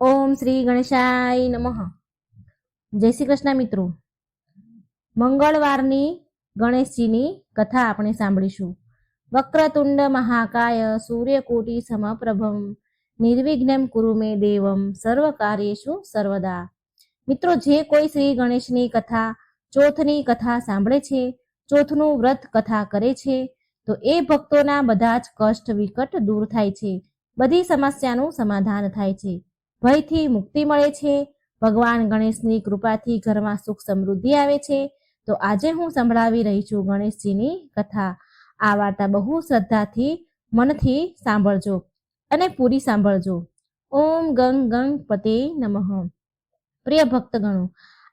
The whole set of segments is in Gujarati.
ઓમ શ્રી ગણેશાય નમઃ. જય શ્રી કૃષ્ણ મિત્રો. મંગળવારની ગણેશજીની કથા આપણે સાંભળીશું. વક્રતુંડ મહાકાય સૂર્યકોટિ સમપ્રભમ નિર્વિઘ્નમ કુરુ મે દેવમ સર્વ કાર્યેષુ સર્વદા. મિત્રો, જે કોઈ શ્રી ગણેશની કથા, ચોથની કથા સાંભળે છે, ચોથનું વ્રત કથા કરે છે, તો એ ભક્તોના બધા જ કષ્ટ વિકટ દૂર થાય છે, બધી સમસ્યાનું સમાધાન થાય છે, ભયથી મુક્તિ મળે છે. ભગવાન ગણેશની કૃપાથી ઘરમાં સુખ સમૃદ્ધિ આવે છે. તો આજે હું સંભળાવી રહી છું ગણેશજીની કથા. આ વાર્તા બહુ શ્રદ્ધાથી મનથી સાંભળજો અને પૂરી સાંભળજો. ઓમ ગંગ ગણપતે નમઃ. પ્રિય ભક્તગણો,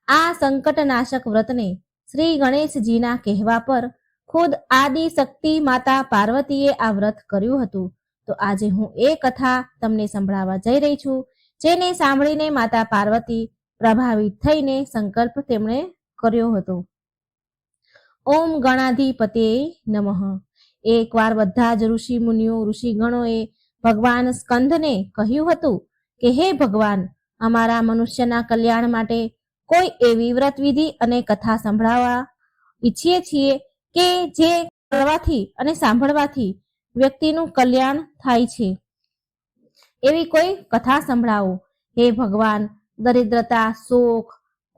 આ સંકટનાશક વ્રતને શ્રી ગણેશજીના કહેવા પર ખુદ આદિ શક્તિ માતા પાર્વતીએ આ વ્રત કર્યું હતું. તો આજે હું એ કથા તમને સંભળાવવા જઈ રહી છું, જેને સાંભળીને માતા પાર્વતી પ્રભાવિત થઈને સંકલ્પ તેમણે કર્યો હતો. ઓમ ગણાધિપતે નમઃ. એકવાર બધા જ ઋષિ મુનિઓ, ઋષિગણોએ ભગવાન સ્કંદને કહ્યું હતું કે હે ભગવાન, અમારા મનુષ્યના કલ્યાણ માટે કોઈ એવી વ્રત વિધિ અને કથા સંભળાવવા ઈચ્છીએ છીએ કે જે કરવાથી અને સાંભળવાથી વ્યક્તિનું કલ્યાણ થાય છે. એવી કોઈ કથા સંભળાવો. હે ભગવાન, દરિદ્રતા, શોક,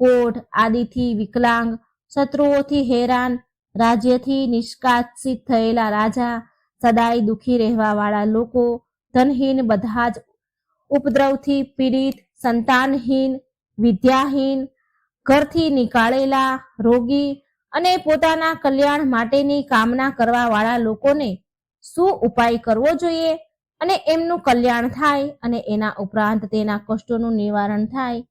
કોઢ આદિથી વિકલાંગ, શત્રુઓથી હેરાન, રાજ્યથી નિષ્કાસિત થયેલા રાજા, સદાય દુઃખી રહેવા વાળા લોકો, ધનહીન, બધા જ ઉપદ્રવથી પીડિત, સંતાનહીન, વિદ્યાહીન, ઘરથી નીકાળેલા, રોગી અને પોતાના કલ્યાણ માટેની કામના કરવા વાળા લોકોને શું ઉપાય કરવો જોઈએ અને એમનું કલ્યાણ થાય અને એના ઉપરાંત તેના કષ્ટોનું નિવારણ થાય,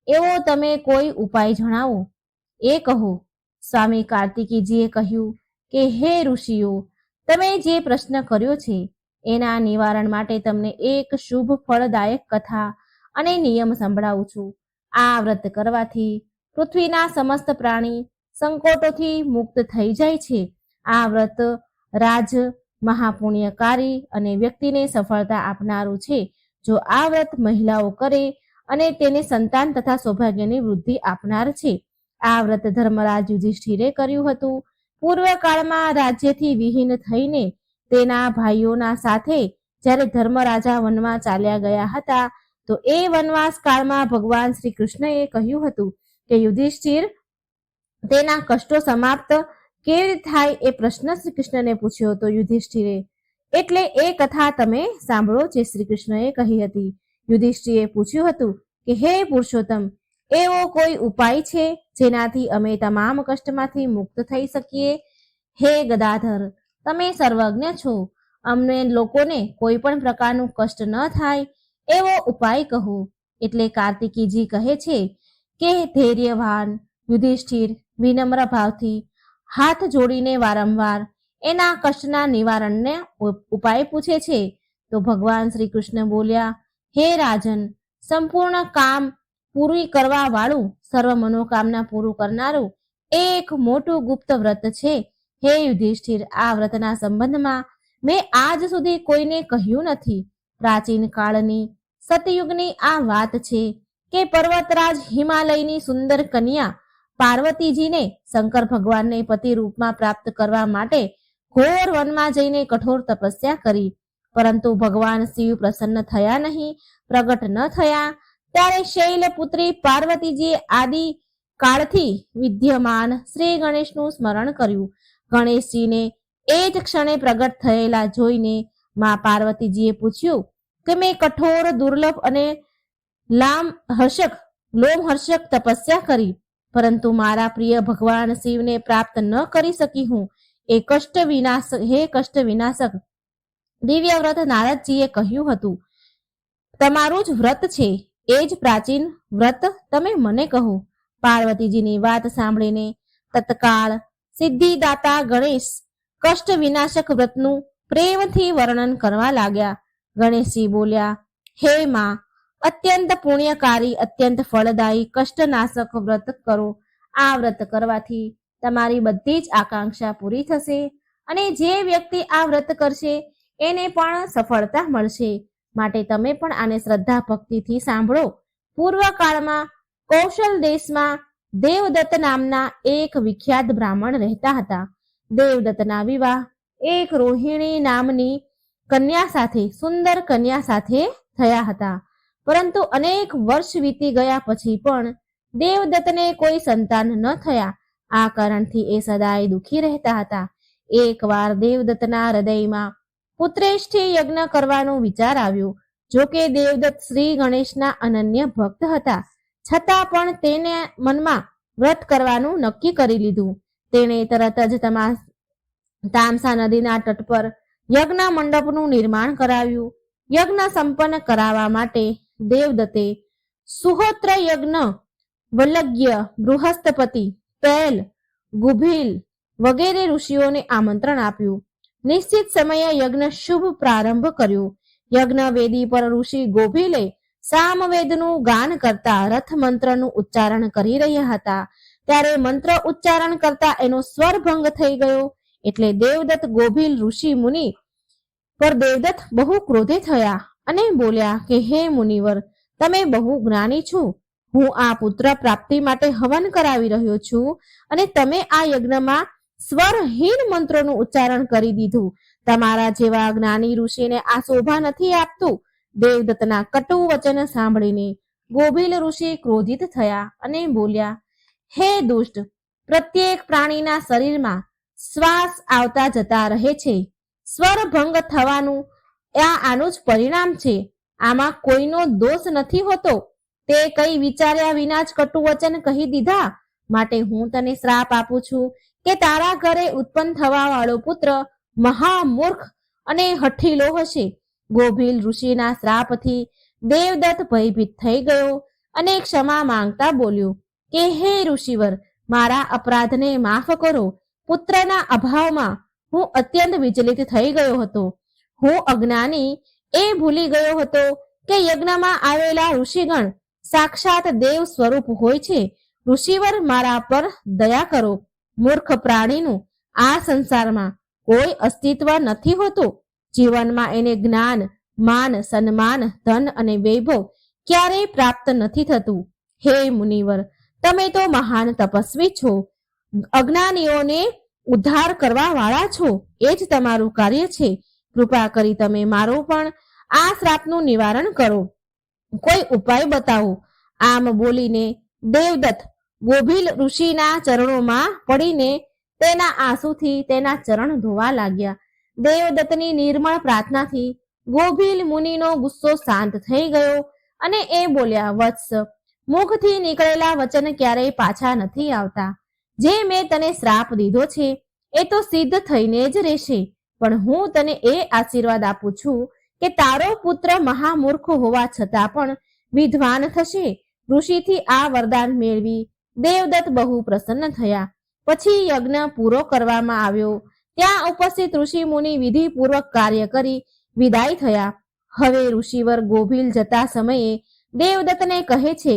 એવો તમે કોઈ ઉપાય જણાવો, એ કહો. સ્વામી કાર્તિકીજીએ કહ્યું કે હે ઋષિઓ, તમે જે પ્રશ્ન કર્યો છે એના નિવારણ માટે તમને એક શુભ ફળદાયક કથા અને નિયમ સંભળાવું છું. આ વ્રત કરવાથી પૃથ્વીના સમસ્ત પ્રાણી સંકટોથી મુક્ત થઈ જાય છે. આ વ્રત રાજ મહાપુણ્યકારી અને વ્યક્તિને સફળતા આપનારું છે. જો આ વ્રત મહિલાઓ કરે અને તેને સંતાન તથા સૌભાગ્યની વૃદ્ધિ આપનાર છે. આ વ્રત ધર્મરાજ યુધિષ્ઠિરે કર્યું હતું. પૂર્વકાળમાં રાજ્યથી વિહીન થઈને તેના ભાઈઓના સાથે જ્યારે ધર્મરાજા વનમાં ચાલ્યા ગયા હતા, તો એ વનવાસ કાળમાં ભગવાન શ્રી કૃષ્ણએ કહ્યું હતું કે યુધિષ્ઠિર, તેના કષ્ટો સમાપ્ત કેવી રીતે થાય એ પ્રશ્ન શ્રી કૃષ્ણને પૂછ્યો હતો યુધિષ્ઠિરે. એટલે એ કથા તમે સાંભળો જે શ્રી કૃષ્ણએ કહી હતી. યુધિષ્ઠિરે પૂછ્યું હતું કે હે પુરુષોત્તમ, એવો કોઈ ઉપાય છે જેનાથી અમે તમામ કષ્ટમાંથી મુક્ત થઈ શકીએ? હે ગદાધર, તમે સર્વજ્ઞ છો, અમને લોકોને કોઈ પણ પ્રકારનું કષ્ટ ન થાય એવો ઉપાય કહો. એટલે કાર્તિકીજી કહે છે કે ધૈર્યવાન યુધિષ્ઠિર વિનમ્ર ભાવથી હાથ જોડીને વારંવાર એના કષ્ટના નિવારણને ઉપાય પૂછે છે. તો ભગવાન શ્રી કૃષ્ણ બોલ્યા, હે રાજન, સંપૂર્ણ કામ પૂરી કરવા વાળું, સર્વ મનોકામના પૂરું કરનારું એક મોટું ગુપ્ત વ્રત છે. હે યુધિષ્ઠિર, આ વ્રતના સંબંધમાં મેં આજ સુધી કોઈને કહ્યું નથી. પ્રાચીન કાળની સતયુગની આ વાત છે કે પર્વતરાજ હિમાલયની સુંદર કન્યા પાર્વતીજીને શંકર ભગવાનને પતિ રૂપમાં પ્રાપ્ત કરવા માટે ઘોર વનમાં જઈને કઠોર તપસ્યા કરી, પરંતુ ભગવાન શિવ પ્રસન્ન થયા નહીં, પ્રગટ ન થયા. ત્યારે શૈલપુત્રી પાર્વતીજીએ આદિ કાળથી વિદ્યમાન શ્રી ગણેશનું સ્મરણ કર્યું. ગણેશજીને એ જ ક્ષણે પ્રગટ થયેલા જોઈને મા પાર્વતીજીએ પૂછ્યું કે મેં કઠોર, દુર્લભ અને લોમહર્ષક તપસ્યા કરી, પરંતુ મારા પ્રિય ભગવાન શિવને પ્રાપ્ત ન કરી શકી હું. હે કષ્ટ વિનાશક દિવ્ય વ્રત નારદજીએ કહ્યું હતું, તમારું જ વ્રત છે, એ જ પ્રાચીન વ્રત તમે મને કહો. પાર્વતીજીની વાત સાંભળીને તત્કાળ સિદ્ધિદાતા ગણેશ કષ્ટ વિનાશક વ્રતનું પ્રેમથી વર્ણન કરવા લાગ્યા. ગણેશજી બોલ્યા, હે માં, અત્યંત પુણ્યકારી, અત્યંત ફળદાયી કષ્ટનાશક વ્રત કરો. આ વ્રત કરવાથી તમારી બધી જ આકાંક્ષા પૂરી થશે અને જે વ્યક્તિ આ વ્રત કરશે એને પણ સફળતા મળશે. માટે તમે પણ આને શ્રદ્ધા ભક્તિથી સાંભળો. પૂર્વકાળમાં કૌશલ દેશમાં દેવદત્ત નામના એક વિખ્યાત બ્રાહ્મણ રહેતા હતા. દેવદત્તના વિવાહ એક રોહિણી નામની કન્યા સાથે, સુંદર કન્યા સાથે થયા હતા. પરંતુ અનેક વર્ષ વીતી ગયા પછી પણ દેવદત્તને કોઈ સંતાન ન થયા. આ કારણથી એ સદાય દુઃખી રહેતા હતા. એકવાર દેવદત્તના હૃદયમાં પુત્રેષ્ઠી યજ્ઞ કરવાનો વિચાર આવ્યો. જોકે દેવદત્ત શ્રી ગણેશના અનન્ય ભક્ત હતા, છતાં પણ તેને મનમાં વ્રત કરવાનું નક્કી કરી લીધું. તેણે તરત જ તામસા નદીના તટ પર યજ્ઞ મંડપનું નિર્માણ કરાવ્યું. યજ્ઞ સંપન્ન કરાવવા માટે દેવદત્તે સુહોત્ર યજ્ઞ, વલ્લગ્ય, બૃહસ્પતિ, પેલ, ગુભીલ વગેરે ઋષિઓને આમંત્રણ આપ્યું. નિશ્ચિત સમયે યજ્ઞ શુભ પ્રારંભ કર્યો. યજ્ઞ વેદી પર ઋષિ ગોભીલે સામવેદનું ગાન કરતા રથ મંત્રનું ઉચ્ચારણ કરી રહ્યા હતા. ત્યારે મંત્ર ઉચ્ચારણ કરતા એનો સ્વર ભંગ થઈ ગયો. એટલે દેવદત્ત ગોભીલ ઋષિ મુનિ પર દેવદત્ત બહુ ક્રોધે થયા અને બોલ્યા કે હે મુનિવર, તમે બહુ જ્ઞાની છો. હું આ પુત્ર પ્રાપ્તિ માટે હવન કરાવી રહ્યો છું અને તમે આ યજ્ઞમાં સ્વરહીન મંત્રોનું ઉચ્ચારણ કરી દીધું. તમારા જેવા જ્ઞાની ઋષિને આ શોભા નથી આપતું. દેવદત્તના કટુ વચન સાંભળીને ગોભીલ ઋષિ ક્રોધિત થયા અને બોલ્યા, હે દુષ્ટ, પ્રત્યેક પ્રાણીના શરીરમાં શ્વાસ આવતા જતા રહે છે. સ્વર ભંગ થવાનું આનું જ પરિણામ છે. આમાં કોઈનો દોષ નથી હોતો. તે કઈ વિચાર્યા વિના જ કટુ વચન કહી દીધા. માટે હું તને શ્રાપ આપું છું કે તારા ઘરે ઉત્પન્ન થવા વાળો પુત્ર મહામૂર્ખ અને હઠીલો હશે. ગોભીલ ઋષિના શ્રાપથી દેવદત્ત ભયભીત થઈ ગયો અને ક્ષમા માંગતા બોલ્યો કે હે ઋષિવર, મારા અપરાધને માફ કરો. પુત્રના અભાવમાં હું અત્યંત વિચલિત થઈ ગયો હતો. હું અજ્ઞાની એ ભૂલી ગયો હતો કે યજ્ઞમાં આવેલા ઋષિગણ સાક્ષાત દેવ સ્વરૂપ હોય છે. ઋષિવર, મારા પર દયા કરો. મૂર્ખ પ્રાણીનું આ સંસારમાં કોઈ અસ્તિત્વ નથી હોતું. જીવનમાં એને જ્ઞાન, માન, સન્માન, ધન અને વૈભવ ક્યારેય પ્રાપ્ત નથી થતું. હે મુનિવર, તમે તો મહાન તપસ્વી છો. અજ્ઞાનીઓને ઉદ્ધાર કરવા વાળા છો. એ જ તમારું કાર્ય છે. કૃપા કરી તમે મારું પણ આ શ્રાપનું નિવારણ કરો. કોઈ ઉપાય બતાવો. આમ બોલીને દેવદત્ત ગોભીલ ઋષિના ચરણોમાં પડીને તેના આંસુથી તેના ચરણ ધોવા લાગ્યા. દેવદત્તની નિર્મળ પ્રાર્થનાથી ગોભીલ મુનિનો ગુસ્સો શાંત થઈ ગયો અને એ બોલ્યા, વત્સ, મુખથી નીકળેલા વચન ક્યારેય પાછા નથી આવતા. જે મેં તને શ્રાપ દીધો છે એ તો સિદ્ધ થઈને જ રહેશે. પણ હું તને એ આશીર્વાદ આપું છું કે તારો પુત્ર મહામૂર્ખ હોવા છતાં પણ વિદ્વાન થશે. ઋષિથી આ વરદાન મેળવી દેવદત્ત બહુ પ્રસન્ન થયા. પછી યજ્ઞ પૂરો કરવામાં આવ્યો. ત્યાં ઉપસ્થિત ઋષિ મુનિ વિધિપૂર્વક કાર્ય કરી વિદાય થયા. હવે ઋષિવર ગોભીલ જતા સમયે દેવદત્તને કહે છે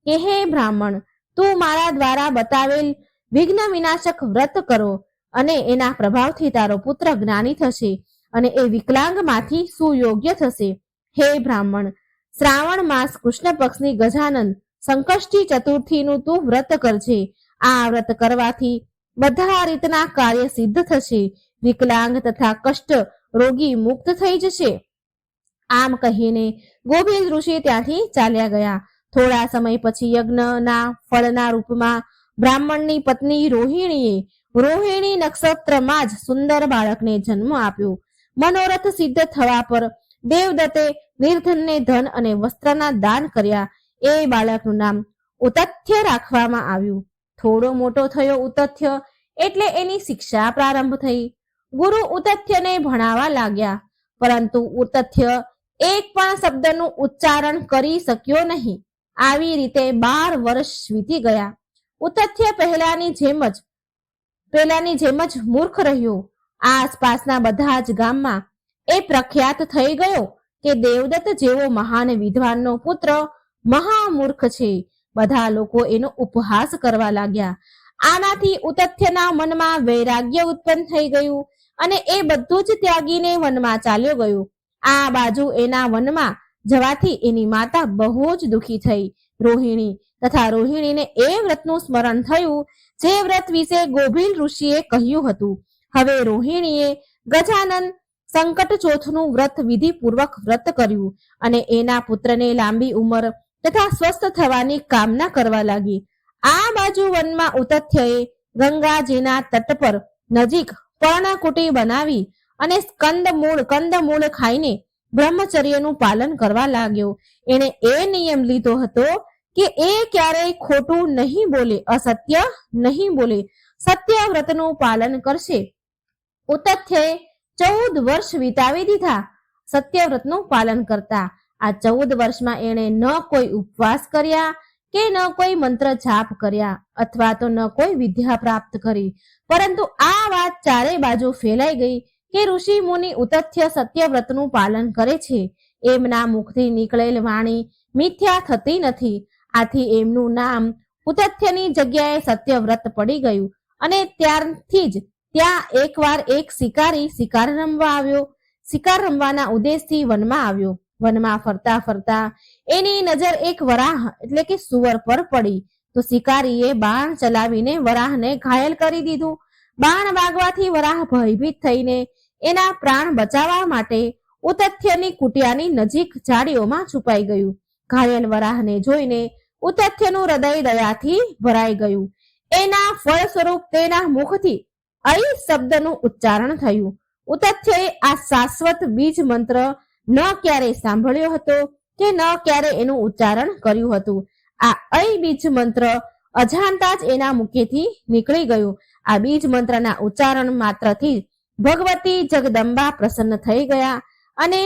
કે હે બ્રાહ્મણ, તું મારા દ્વારા બતાવેલ વિઘ્ન વિનાશક વ્રત કરો અને એના પ્રભાવથી તારો પુત્ર જ્ઞાની થશે અને એ વિકલાંગમાંથી સુયોગ્ય થશે. હે બ્રાહ્મણ, શ્રાવણ માસ કૃષ્ણ પક્ષની ગજાનન સંકષ્ટી ચતુર્થીનું તું વ્રત કરજે. આ વ્રત કરવાથી બધા રીતના કાર્ય સિદ્ધ થશે. વિકલાંગ તથા કષ્ટ રોગી મુક્ત થઈ જશે. આમ કહીને ગોભીલ ઋષિ ત્યાંથી ચાલ્યા ગયા. થોડા સમય પછી યજ્ઞના ફળના રૂપમાં બ્રાહ્મણની પત્ની રોહિણી નક્ષત્રમાં જ સુંદર બાળકને જન્મ આપ્યો. મનોરથ સિદ્ધ થવા પર દેવદત્તે નિર્ધનને ધન અને વસ્ત્રના દાન કર્યા. એ બાળકનું નામ ઉતથ્ય રાખવામાં આવ્યું. થોડો મોટો થયો ઉતથ્ય એટલે એની શિક્ષા પ્રારંભ થઈ. ગુરુ ઉતથ્યને ભણાવવા લાગ્યા, પરંતુ ઉતથ્ય એક પણ શબ્દનું ઉચ્ચારણ કરી શક્યો નહીં. આવી રીતે 12 વર્ષ વીતી ગયા. ઉતથ્ય પહેલાની જેમ જ મૂર્ખ રહ્યો. આસપાસના બધા જ ગામમાં એ પ્રખ્યાત થઈ ગયો કે દેવદત્ત જેવો મહાન વિદ્વાનનો પુત્ર મહામૂર્ખ છે. બધા લોકો એનો ઉપહાસ કરવા લાગ્યા. આનાથી ઉતથ્યના મનમાં વૈરાગ્ય ઉત્પન્ન થઈ ગયું અને એ બધું જ ત્યાગીને વનમાં ચાલ્યો ગયો. આ બાજુ એના વનમાં જવાથી એની માતા બહુ જ દુઃખી થઈ. રોહિણી તથા રોહિણીને એ વ્રતનું સ્મરણ થયું જે વ્રત વિશે ગોભીલ ઋષિએ કહ્યું હતું. હવે રોહિણીએ ગજાનન સંકટ ચોથનું વ્રત વિધિપૂર્વક વ્રત કર્યું અને એના પુત્રને લાંબી ઉંમર તથા સ્વસ્થ થવાની કામના કરવા લાગી. આ બાજુ વનમાં ઉતથ્યએ ગંગાજીના તટ પર નજીક પર્ણકુટી બનાવી અને કંદમૂળ ખાઈને બ્રહ્મચર્યનું પાલન કરવા લાગ્યો. એણે એ નિયમ લીધો હતો કે એ ક્યારેય ખોટું નહીં બોલે, અસત્ય નહીં બોલે, સત્ય વ્રતનું પાલન કરશે. ઉતથ્યએ 14 વર્ષ વિતાવી દીધા સત્યવ્રતનું પાલન કરતા. આ 14 વર્ષમાં એણે ન કોઈ ઉપવાસ કર્યા કે ન કોઈ મંત્ર જાપ કર્યા અથવા તો ન કોઈ વિદ્યા પ્રાપ્ત કરી, પરંતુ આ વાત ચારે બાજુ ફેલાઈ ગઈ કે ઋષિ મુનિ ઉતથ્ય સત્યવ્રતનું પાલન કરે છે. એમના મુખથી નીકળેલ વાણી મિથ્યા થતી નથી. આથી એમનું નામ ઉતથ્યની જગ્યાએ સત્યવ્રત પડી ગયું અને ત્યારથી જ ત્યાં એકવાર એક શિકારી શિકાર રમવા આવ્યો. શિકાર રમવાના ઉદ્દેશથી વનમાં આવ્યો. વનમાં ફરતા ફરતા એની નજર એક વરાહ એટલે કે સુવર પર પડી તો શિકારીએ બાણ ચલાવીને વરાહને ઘાયલ કરી દીધું. બાણ વાગવાથી વરાહ ભયભીત થઈને એના પ્રાણ બચાવવા માટે ઉતથ્યની કુટિયાની નજીક ઝાડીઓમાં છુપાઈ ગયું. ઘાયલ વરાહને જોઈને ઉતથ્યનું હૃદય દયાથી ભરાઈ ગયું. એના ફળ સ્વરૂપ તેના મુખથી અઈ શબ્દનું ઉચ્ચારણ થયું. ઉતથ્યએ આ શાશ્વત બીજ મંત્ર ન ક્યારે સાંભળ્યો હતો કે ન ક્યારે એનું ઉચ્ચારણ કર્યું હતું. આ અઈ બીજ મંત્ર અજાણતા જ એના મુખેથી નીકળી ગયું. આ બીજ મંત્રના ઉચ્ચારણ માત્રથી ભગવતી જગદંબા પ્રસન્ન થઈ ગયા અને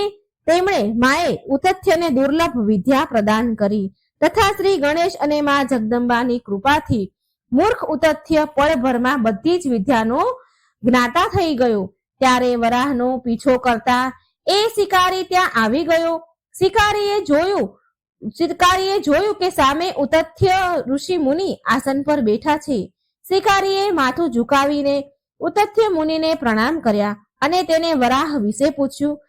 તેમણે માએ ઉતથ્યને દુર્લભ વિદ્યા પ્રદાન કરી તથા શ્રી ગણેશ અને મા જગદંબાની કૃપાથી મૂર્ખ ઉતથ્ય પળભરમાં બધી જ વિદ્યાનો જ્ઞાતા થઈ ગયો. ત્યારે વરાહનો પીછો કરતા એ શિકારી ત્યાં આવી ગયો. શિકારીએ જોયું કે સામે ઉતથ્ય ઋષિ મુનિ આસન પર બેઠા છે. શિકારીએ માથું ઝુકાવીને ઉતથ્ય મુનિને પ્રણામ કર્યા અને તેને વરાહ વિશે પૂછ્યું.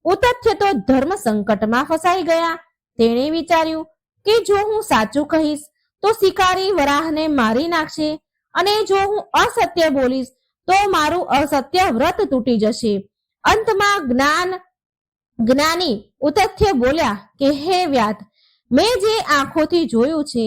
ઉતથ્ય તો ધર્મ સંકટમાં ફસાઈ ગયા. તેણે વિચાર્યું કે જો હું સાચું કહીશ તો શિકારી વરાહને મારી નાખશે અને જો હું અસત્ય બોલીશ તો મારું અસત્ય વ્રત તૂટી જશે. અંતમાં જ્ઞાની ઉતથ્ય બોલ્યા કે હે વ્યાત, મેં જે આંખોથી જોયું છે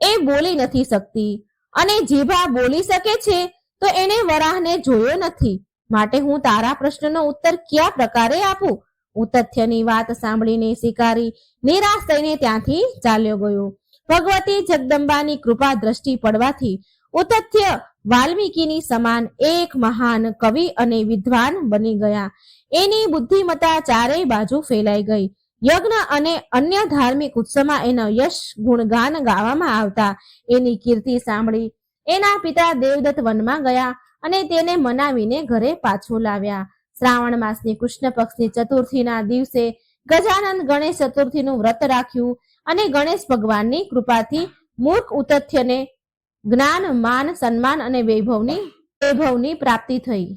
એ બોલી નથી શકતી અને જીભા બોલી શકે છે તો એને વરાહને જોયો નથી, માટે હું તારા પ્રશ્નનો ઉત્તર કયા પ્રકારે આપું? ઉતથ્યની વાત સાંભળીને શિકારી નિરાશ થઈને ત્યાંથી ચાલ્યો ગયો. ભગવતી જગદંબાની કૃપા દ્રષ્ટિ પડવાથી ઉતથ્ય વાલ્મીકીની સમાન એક મહાન કવિ અને વિદ્વાન બની ગયા. એની બુદ્ધિમત્તા ચારેય બાજુ ફેલાઈ ગઈ. યજ્ઞ અને અન્ય ધાર્મિક ઉત્સવમાં એનો યશ ગુણગાન ગાવામાં આવતા. એની કીર્તિ સાંભળી એના પિતા દેવદત્ત વનમાં ગયા અને તેને મનાવીને ઘરે પાછો લાવ્યા. શ્રાવણ માસની કૃષ્ણ પક્ષની ચતુર્થીના દિવસે ગજાનન ગણેશ ચતુર્થીનું વ્રત રાખ્યું અને ગણેશ ભગવાનની કૃપાથી મૂર્ખ ઉતથ્યને જ્ઞાન, માન, સન્માન અને વૈભવની પ્રાપ્તિ થઈ.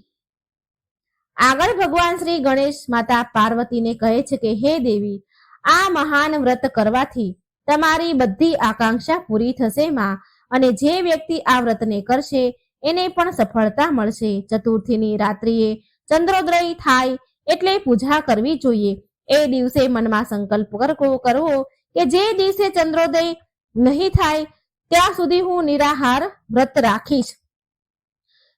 આગળ ભગવાન શ્રી ગણેશ માતા પાર્વતીને કહે છે કે હે દેવી, આ મહાન વ્રત કરવાથી તમારી બધી આકાંક્ષા પૂરી થશે માં, અને જે વ્યક્તિ આ વ્રતને કરશે એને પણ સફળતા મળશે. ચતુર્થીની રાત્રિએ ચંદ્રોદય થાય એટલે પૂજા કરવી જોઈએ. એ દિવસે મનમાં સંકલ્પ કરવો કે જે દિવસે ચંદ્રોદય નહીં થાય ત્યાં સુધી હું નિરાહાર વ્રત રાખીશ.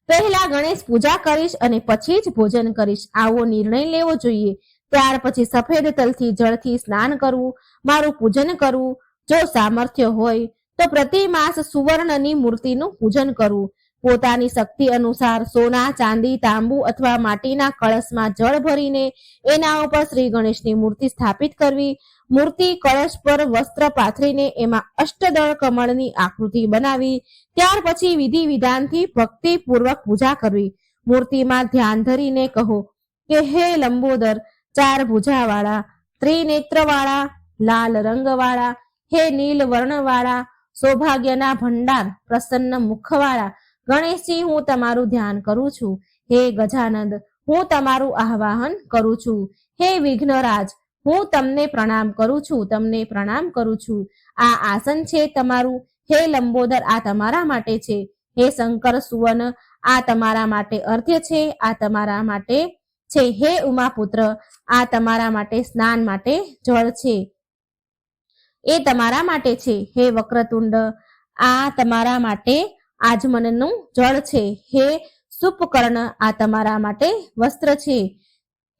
પહેલા ગણેશ પૂજા કરીશ અને પછી જ ભોજન કરીશ, આવો નિર્ણય લેવો જોઈએ. ત્યાર પછી સફેદ તલથી જળથી સ્નાન કરવું, મારું પૂજન કરવું. જો સામર્થ્ય હોય તો પ્રતિ માસ સુવર્ણની મૂર્તિનું પૂજન કરવું. પોતાની શક્તિ અનુસાર સોના, ચાંદી, તાંબુ અથવા માટીના કળશમાં જળ ભરીને એના ઉપર શ્રી ગણેશની મૂર્તિ સ્થાપિત કરવી. મૂર્તિ કળશ પર વસ્ત્ર પાથરીને એમાં અષ્ટદળ કમળની આકૃતિ બનાવી ત્યાર પછી વિધિ વિધાનથી ભક્તિપૂર્વક પૂજા કરવી. મૂર્તિમાં ધ્યાન ધરીને કહો કે હે લંબોદર, 4 ભુજાવાળા, ત્રિનેત્રવાળા, લાલ રંગવાળા, હે નીલ વર્ણવાળા, સૌભાગ્યના ભંડાર, પ્રસન્ન મુખવાળા ગણેશજી, હું તમારું ધ્યાન કરું છું. હે ગજાનંદ, હું તમારું આહ્વાન કરું છું. હે વિઘ્નરાજ, હું તમને પ્રણામ કરું છું, તમને પ્રણામ કરું છું. આ આસન છે તમારું. હે લંબોદર, આ તમારા માટે છે. હે શંકર સુવન, આ તમારા માટે અર્ધ્ય છે, આ તમારા માટે છે. હે ઉમાપુત્ર, આ તમારા માટે સ્નાન માટે જળ છે, એ તમારા માટે છે. હે વક્રતુંડ, આ તમારા માટે આજમનનું જળ છે. હે સુપકર્ણ, આ તમારા માટે વસ્ત્ર છે.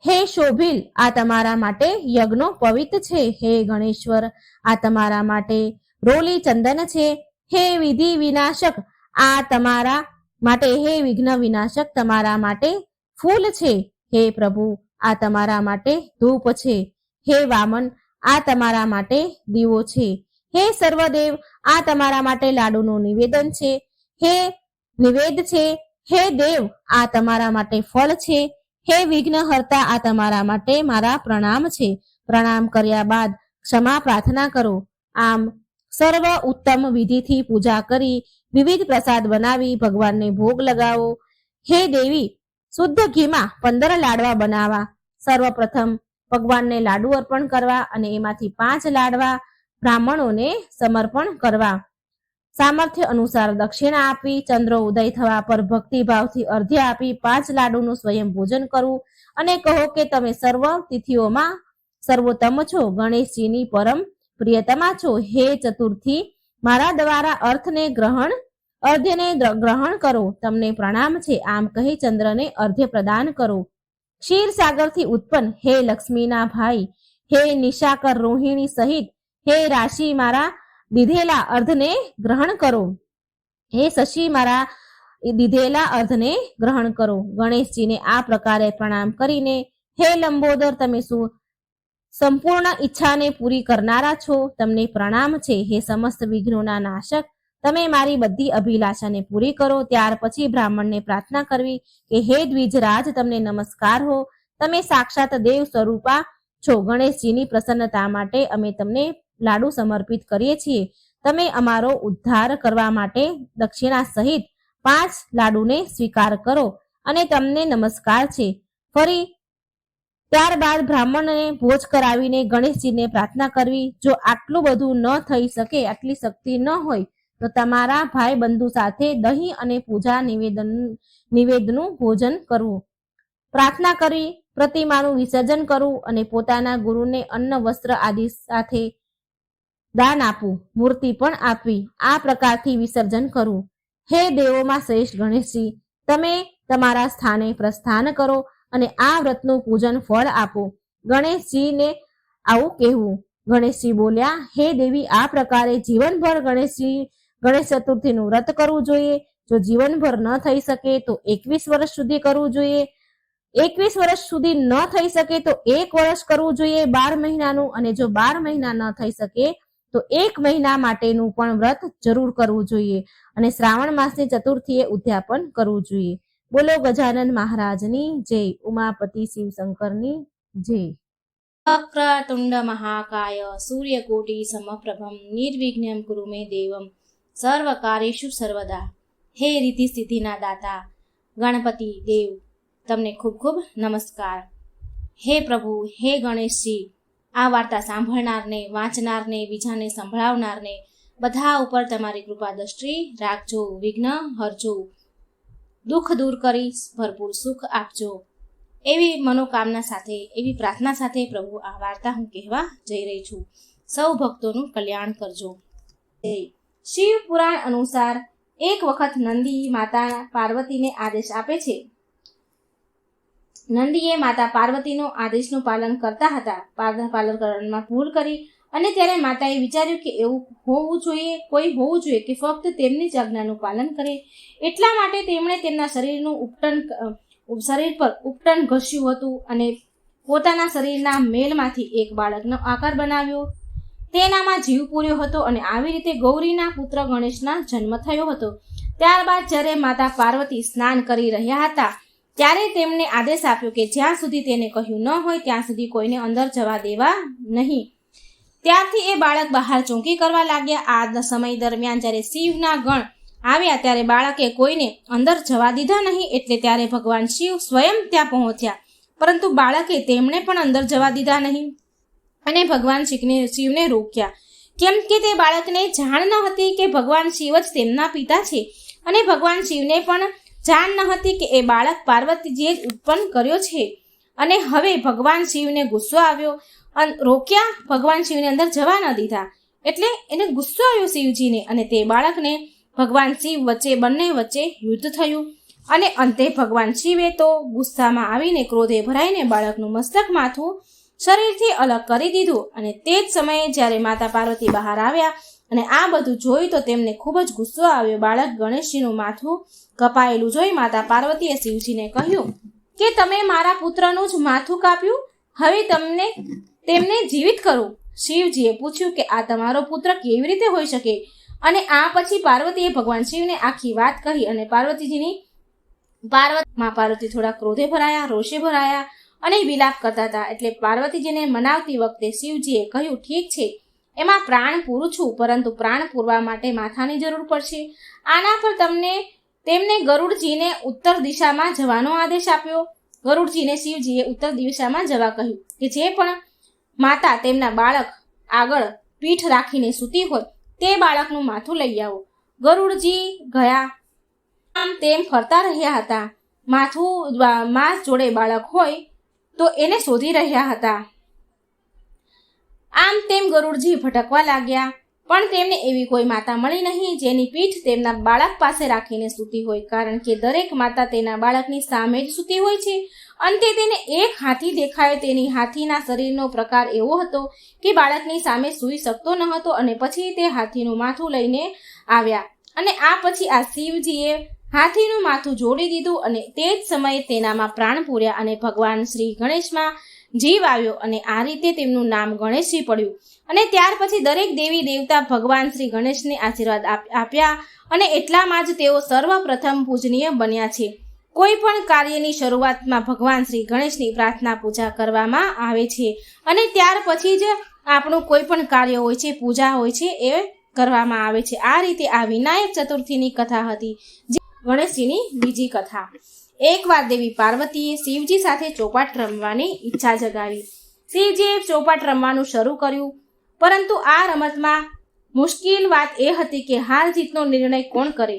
હે શોભિલ, આ તમારા માટે યજ્ઞો પવિત્ર છે. હે ગણેશ્વર, આ તમારા માટે રોલી ચંદન છે. હે વિધિ વિનાશક, આ તમારા માટે, હે વિઘ્ન વિનાશક, તમારા માટે ફૂલ છે. હે પ્રભુ, આ તમારા માટે ધૂપ છે. હે વામન, આ તમારા માટે દીવો છે. હે સર્વદેવ, આ તમારા માટે લાડુનું નિવેદન છે. હે નિવેદ છે. હે દેવ, આ તમારા માટે ફળ છે. હે વિઘ્નહર્તા, આ તમારા માટે મારા પ્રણામ છે. પ્રણામ કર્યા બાદ ક્ષમા પ્રાર્થના કરો. આમ સર્વ ઉત્તમ વિધિથી પૂજા કરી વિવિધ પ્રસાદ બનાવી ભગવાનને ભોગ લગાવો. હે દેવી, શુદ્ધ ઘીમાં 15 લાડવા બનાવવા. સર્વપ્રથમ ભગવાનને લાડુ અર્પણ કરવા અને એમાંથી 5 લાડવા બ્રાહ્મણોને સમર્પણ કરવા. સામર્થ્ય અનુસાર દક્ષિણા આપી ચંદ્ર ઉદય થવા પર ભક્તિભાવથી અર્ધ્ય આપી 5 લાડુનું સ્વયં ભોજન કરવું અને કહો કે તમે સર્વ તિથિઓમાં સર્વોત્તમ છો, ગણેશજીની પરમ પ્રિયતમા છો. હે ચતુર્થી, મારા દ્વારા અર્ધ્યને ગ્રહણ કરો. તમને પ્રણામ છે. આમ કહી ચંદ્રને અર્ધ્ય પ્રદાન કરો. ક્ષીરસાગરથી ઉત્પન્ન હે લક્ષ્મીના ભાઈ, હે નિશાકર રોહિણી સહિત હે રાશિ, મારા દીધેલા અર્ધને ગ્રહણ કરો. હે શશી, મારા દીધેલા અર્ધને ગ્રહણ કરો. ગણેશજીને આ પ્રકારે પ્રણામ કરીને, હે લંબોદર, તમે સંપૂર્ણ ઈચ્છાને પૂરી કરનારા છો, તમને પ્રણામ છે. હે સમસ્ત વિઘ્નોના નાશક, તમે મારી બધી અભિલાષાને પૂરી કરો. ત્યાર પછી બ્રાહ્મણને પ્રાર્થના કરવી કે હે દ્વિજરાજ, તમને નમસ્કાર હો. તમે સાક્ષાત દેવ સ્વરૂપા છો. ગણેશજીની પ્રસન્નતા માટે અમે તમને લાડુ સમર્પિત કરીએ છીએ. તમે અમારો ઉદ્ધાર કરવા માટે દક્ષિણા સહિત 5 લાડુને સ્વીકાર કરો અને તમને નમસ્કાર છે. ફરી ત્યારબાદ બ્રાહ્મણને ભોજ કરાવીને ગણેશજીને પ્રાર્થના કરવી. જો આટલું બધું ન થઈ શકે, આટલી શક્તિ ન હોય તો તમારા ભાઈ બંધુ સાથે દહીં અને પૂજા નિવેદનું ભોજન કરવું. પ્રાર્થના કરવી, પ્રતિમાનું વિસર્જન કરવું અને પોતાના ગુરુને અન્ન વસ્ત્ર આદિ સાથે દાન આપવું. મૂર્તિ પણ આપવી. આ પ્રકારથી વિસર્જન કરવું. હે દેવોમાં શ્રેષ્ઠ ગણેશજી, તમે તમારા સ્થાને પ્રસ્થાન કરો અને આ વ્રતનું પૂજન ફળ આપો. ગણેશજીને આવું કહેવું. ગણેશજી બોલ્યા, હે દેવી, આ પ્રકારે જીવનભર ગણેશ ચતુર્થીનું વ્રત કરવું જોઈએ. જો જીવનભર ન થઈ શકે તો 21 વર્ષ સુધી કરવું જોઈએ. 21 વર્ષ સુધી ન થઈ શકે તો 1 વર્ષ કરવું જોઈએ 12 મહિનાનું, અને જો 12 મહિના ન થઈ શકે તો 1 મહિના માટેનું પણ વ્રત જરૂર કરવું જોઈએ. અને શ્રાવણ માસની ચતુર્થીએ ઉદ્યાપન કરવું જોઈએ. બોલો ગજાનન મહારાજની જય. ઉમાપતિ શિવ શંકરની જય. વક્રતુંડ મહાકાય સૂર્યકોટિ સમપ્રભમ નિર્વિઘ્નમ કુરુ મે દેવમ સર્વકાર્યેષુ સર્વદા. હે રીતિ સિદ્ધિના દાતા ગણપતિ દેવ, તમને ખૂબ ખૂબ નમસ્કાર. હે પ્રભુ, હે ગણેશજી, આ વાર્તા સાંભળનારને, વાંચનારને, બીજાને સંભળાવનારને બધા ઉપર તમારી કૃપા દ્રષ્ટિ રાખજો. વિઘ્ન હરજો, દુઃખ દૂર કરી ભરપૂર સુખ આપજો. એવી મનોકામના સાથે, એવી પ્રાર્થના સાથે પ્રભુ આ વાર્તા હું કહેવા જઈ રહી છું. સૌ ભક્તોનું કલ્યાણ કરજો. શિવ પુરાણ અનુસાર એક વખત નંદી માતા પાર્વતીને આદેશ આપે છે. નંદીએ માતા પાર્વતીનો આદેશનું પાલન કરતા હતા. પાલન કરવામાં ભૂલ કરી અને ત્યારે માતાએ વિચાર્યું કે એવું કોઈ હોવું જોઈએ કે ફક્ત તેમની જ આજ્ઞાનું પાલન કરે. એટલા માટે તેમણે તેમના શરીર પર ઉપટન ઘસ્યું હતું અને પોતાના શરીરના મેલમાંથી એક બાળકનો આકાર બનાવ્યો. તેનામાં જીવ પૂર્યો હતો અને આવી રીતે ગૌરીના પુત્ર ગણેશના જન્મ થયો હતો. ત્યારબાદ જ્યારે માતા પાર્વતી સ્નાન કરી રહ્યા હતા ત્યારે તેમણે આદેશ આપ્યો કે જ્યાં સુધી તેને કહ્યું ન હોય ત્યાં સુધી કોઈને અંદર જવા દેવા નહીં. ત્યારથી એ બાળક બહાર ચોંકી કરવા લાગ્યા. આ સમય દરમિયાન જ્યારે શિવના ગણ આવ્યા ત્યારે બાળકે કોઈને અંદર જવા દીધા નહીં. એટલે ત્યારે ભગવાન શિવ સ્વયં ત્યાં પહોંચ્યા પરંતુ બાળકે તેમણે પણ અંદર જવા દીધા નહીં અને ભગવાન શિવને રોક્યા, કેમ કે તે બાળકને જાણ ન હતી કે ભગવાન શિવ જ તેમના પિતા છે અને ભગવાન શિવને પણ જાણ ન હતી કે એ બાળક પાર્વતીજીએ જ ઉત્પન્ન કર્યો છે. અને હવે ભગવાન શિવને ગુસ્સો આવ્યો અને રોક્યા, ભગવાન શિવને અંદર જવા ન દીધા. એટલે એને ગુસ્સો આવ્યો શિવજીને અને તે બાળકને ભગવાન શિવ વચ્ચે બંને વચ્ચે યુદ્ધ થયું અને અંતે ભગવાન શિવે તો ગુસ્સામાં આવીને ક્રોધે ભરાઈને બાળકનું મસ્તક માથું શરીરથી અલગ કરી દીધું. અને તે જ સમયે જ્યારે માતા પાર્વતી બહાર આવ્યા અને આ બધું જોયું તો તેમને ખૂબ જ ગુસ્સો આવ્યો. બાળક ગણેશજીનું માથું કપાયેલું જોઈ માતા પાર્વતીએ શિવજીને કહ્યું કે તમે મારા પુત્રનું જ માથું કાપ્યું, હવે તેમને જીવિત કરું. શિવજીએ પૂછ્યું કે આ તમારો પુત્ર કેવી રીતે હોઈ શકે? અને આ પછી પાર્વતીએ ભગવાન શિવને આખી વાત કહી અને પાર્વતી થોડા ક્રોધે ભરાયા, રોષે ભરાયા અને વિલાપ કરતા હતા. એટલે પાર્વતીજીને મનાવતી વખતે શિવજીએ કહ્યું, ઠીક છે, એમાં પ્રાણ પૂરું છું, પરંતુ પ્રાણ પૂરવા માટે માથાની જરૂર પડશે. આના પર તેમને ગરુડજીને ઉત્તર દિશામાં જવાનો આદેશ આપ્યો. ગરુડજીને શિવજીએ ઉત્તર દિશામાં જવા કહ્યું કે જે પણ માતા તેમના બાળક આગળ પીઠ રાખીને સૂતી હોય તે બાળકનું માથું લઈ આવો. ગરુડજી ગયા, આમ તેમ ફરતા રહ્યા હતા. માસ જોડે બાળક હોય તો એને શોધી રહ્યા હતા. આમ તેમ ગરુડજી ભટકવા લાગ્યા, પણ તેમને એવી કોઈ માતા મળી નહીં જેની પીઠ તેમના બાળક પાસે રાખીને સૂતી હોય, કારણ કે દરેક માતા તેના બાળકની સામે જ સૂતી હોય છે. અંતે તેને એક હાથી દેખાયો. તેની હાથીના શરીરનો પ્રકાર એવો હતો કે બાળકની સામે સૂઈ શકતો ન હતો અને પછી તે હાથીનું માથું લઈને આવ્યા અને આ પછી આ શિવજીએ હાથીનું માથું જોડી દીધું અને તે જ સમયે તેનામાં પ્રાણ પૂર્યા અને ભગવાન શ્રી ગણેશમાં જીવ આવ્યો અને આ રીતે તેમનું નામ ગણેશજી પડ્યું. અને ત્યાર પછી દરેક દેવી દેવતા ભગવાન શ્રી ગણેશને આશીર્વાદ આપ્યા અને એટલામાં જ તેઓ સર્વપ્રથમ પૂજનીય બન્યા છે. કોઈ પણ કાર્યની શરૂઆતમાં ભગવાન શ્રી ગણેશની પ્રાર્થના પૂજા કરવામાં આવે છે અને ત્યાર પછી જ આપણું કોઈ પણ કાર્ય હોય છે, પૂજા હોય છે, એ કરવામાં આવે છે. આ રીતે આ વિનાયક ચતુર્થીની કથા હતી, જે ગણેશજીની બીજી કથા. એકવાર દેવી પાર્વતીએ શિવજી સાથે ચોપાટ રમવાની ઈચ્છા જગાવી. શિવજીએ ચોપાટ રમવાનું શરૂ કર્યું, પરંતુ આ રમતમાં મુશ્કેલ વાત એ હતી કે હાર જીતનો નિર્ણય કોણ કરે.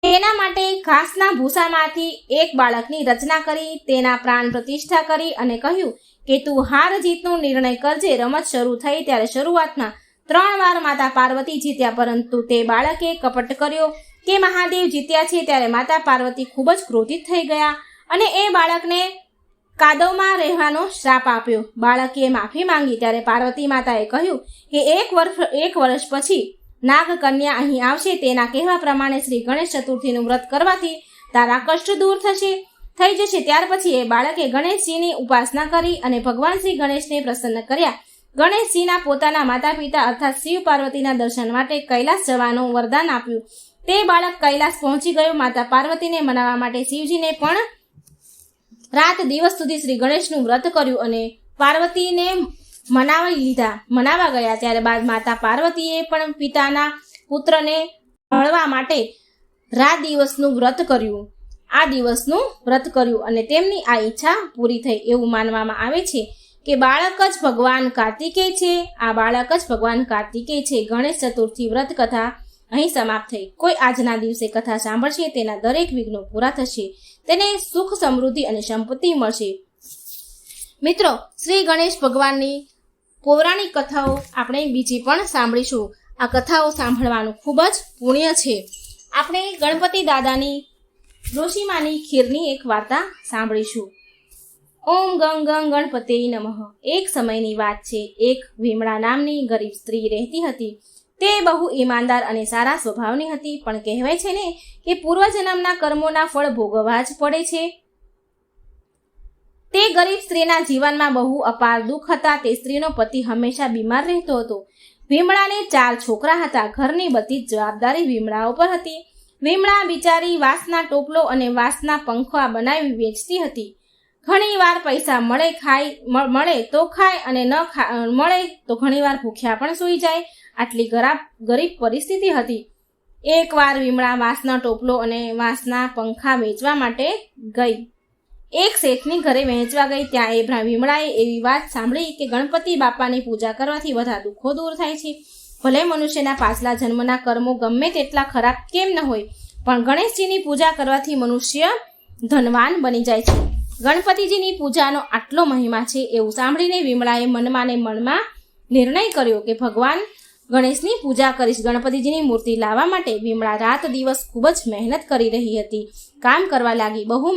તેના માટે ઘાસના ભૂસામાંથી એક બાળકની રચના કરી, તેના પ્રાણ પ્રતિષ્ઠા કરી અને કહ્યું કે તું હાર જીતનો નિર્ણય કરજે. રમત શરૂ થઈ ત્યારે શરૂઆતમાં 3 વાર માતા પાર્વતી જીત્યા, પરંતુ તે બાળકે કપટ કર્યો કે મહાદેવ જીત્યા છે. ત્યારે માતા પાર્વતી ખૂબ જ ક્રોધિત થઈ ગયા અને એ બાળકને કાદવમાં રહેવાનો શ્રાપ આપ્યો. બાળકે માફી માંગી ત્યારે પાર્વતી માતાએ કહ્યું કે એક વર્ષ પછી નાગકન્યા અહીં આવશે. તેના કહેવા પ્રમાણે શ્રી ગણેશ ચતુર્થીનું વ્રત કરવાથી તારા કષ્ટ દૂર થઈ જશે. ત્યાર પછી એ બાળકે ગણેશજીની ઉપાસના કરી અને ભગવાન શ્રી ગણેશને પ્રસન્ન કર્યા. ગણેશજીના પોતાના માતા પિતા અર્થાત શિવ પાર્વતીના દર્શન માટે કૈલાસ જવાનું વરદાન આપ્યું. તે બાળક કૈલાસ પહોંચી ગયો. માતા પાર્વતીને મનાવવા માટે શિવજીને પણ રાત દિવસ સુધી શ્રી ગણેશનું વ્રત કર્યું અને પાર્વતીને મનાવા ગયા. ત્યારબાદ માતા પાર્વતીએ પણ પિતાના પુત્રને મળવા માટે આ દિવસનું વ્રત કર્યું અને તેમની આ ઈચ્છા પૂરી થઈ. એવું માનવામાં આવે છે કે બાળક જ ભગવાન કાર્તિકેય છે. ગણેશ ચતુર્થી વ્રત કથા અહીં સમાપ્ત થઈ. કોઈ આજના દિવસે કથા સાંભળશે તેના દરેક વિઘ્નો પૂરા થશે, તેને સુખ, સમૃદ્ધિ અને સંપત્તિ મળશે. મિત્રો, શ્રી ગણેશ ભગવાનની પૌરાણિક કથાઓ આપણે બીજી પણ સાંભળીશું. આ કથાઓ સાંભળવાનું ખૂબ જ પુણ્ય છે. આપણે ગણપતિ દાદાની ડોશીમાની ખીરની એક વાર્તા સાંભળીશું. ઓમ ગંગ ગંગ ગણપતે નમઃ. એક સમયની વાત છે. એક વિમળા નામની ગરીબ સ્ત્રી રહેતી હતી. તે બહુ ઈમાનદાર અને સારા સ્વભાવની હતી, પણ કહેવાય છે ને કે પૂર્વજન્મના કર્મોના ફળ ભોગવવા જ પડે છે. તે ગરીબ સ્ત્રીના જીવનમાં બહુ અપાર દુઃખ હતા. તે સ્ત્રીનો પતિ હંમેશા બીમાર રહેતો હતો. વિમળાને 4 છોકરા હતા. ઘરની બધી જ જવાબદારી વિમળા ઉપર હતી. વિમળા બિચારી વાંસના ટોપલો અને વાંસના પંખા બનાવી વેચતી હતી. ઘણી વાર પૈસા મળે તો ખાય અને ન મળે તો ઘણીવાર ભૂખ્યા પણ સૂઈ જાય. આટલી ગરીબ પરિસ્થિતિ હતી. એકવાર વિમળા વાંસનો ટોપલો અને વાંસના પંખા વેચવા માટે ગઈ. એક શેઠની ઘરે વહેંચવા ગઈ. ત્યાં એ વિમળાએ એવી વાત સાંભળી કે ગણપતિ બાપાની પૂજા કરવાથી બધા દુઃખો દૂર થાય છે. ભલે મનુષ્યના પાછલા જન્મના કર્મો ગમે તેટલા ખરાબ કેમ ન હોય, પણ ગણેશજીની પૂજા કરવાથી મનુષ્ય ધનવાન બની જાય છે. ગણપતિજીની પૂજાનો આટલો મહિમા છે એવું સાંભળીને વિમળાએ મનમાં ને મનમાં નિર્ણય કર્યો કે ભગવાન ગણેશની પૂજા કરીશ. ગણપતિજીની મૂર્તિ લાવવા માટે વિમળા રાત દિવસ ખૂબ જ મહેનત કરી રહી હતી. કામ કરવા લાગી. બહુ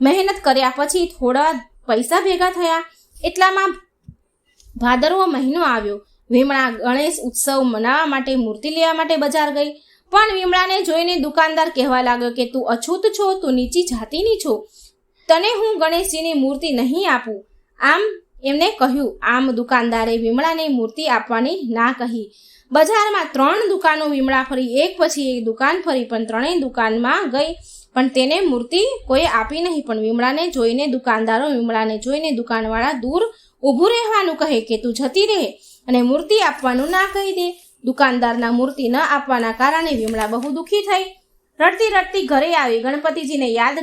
મહેનત કર્યા પછી થોડા પૈસા ભેગા થયા. એટલામાં ભાદરવો મહિનો આવ્યો. વિમળા ગણેશ ઉત્સવ મનાવવા માટે મૂર્તિ લેવા માટે બજાર ગઈ. પણ વિમળાને જોઈને દુકાનદાર કહેવા લાગ્યો કે તું અછૂત છો, તું નીચી જાતિની છો, તને હું ગણેશજીની મૂર્તિ નહીં આપું. આમ એમને કહ્યું. આમ દુકાનદારે વિમળાને મૂર્તિ આપવાની ના કહી. બજારમાં 3 દુકાનો વિમળા ફરી, એક પછી એક દુકાન ફરી, પણ 3 દુકાનમાં ગઈ પણ તેને મૂર્તિ કોઈ આપી નહીં. પણ વિમળાને જોઈને દુકાનવાળા દૂર ઊભું રહેવાનું કહે કે તું જતી રહે અને મૂર્તિ આપવાનું ના કહી દે. દુકાનદારના મૂર્તિ ન આપવાના કારણે વિમળા બહુ દુઃખી થઈ. રડતી રડતી ઘરે આવી. ગણપતિજીને યાદ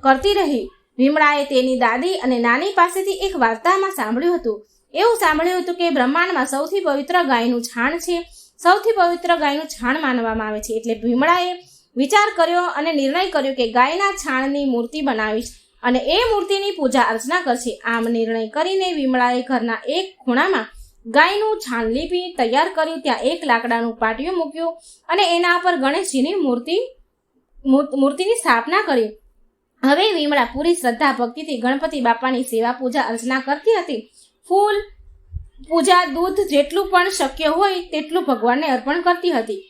કરતી રહી. વિમળાએ તેની દાદી અને નાની પાસેથી એક વાર્તામાં સાંભળ્યું હતું. એવું સાંભળ્યું હતું કે બ્રહ્માંડમાં સૌથી પવિત્ર ગાયનું છાણ છે. સૌથી પવિત્ર ગાયનું છાણ માનવામાં આવે છે. એટલે વિમળાએ વિચાર કર્યો અને નિર્ણય કર્યો કે ગાયના છાણની મૂર્તિ બનાવીશ અને એ મૂર્તિની પૂજા અર્ચના કરશે. આમ નિર્ણય કરીને વિમળાએ ઘરના એક ખૂણામાં ગાયનું છાણ લીપી તૈયાર કર્યું. ત્યાં એક લાકડાનું પાટિયું મૂક્યું અને એના પર ગણેશજીની મૂર્તિની સ્થાપના કરી. હવે વિમળા પૂરી શ્રદ્ધા ભક્તિથી ગણપતિ બાપાની સેવા પૂજા અર્ચના કરતી હતી. ફૂલ પૂજા, દૂધ જેટલું પણ શક્ય હોય તેટલું ભગવાનને અર્પણ કરતી હતી.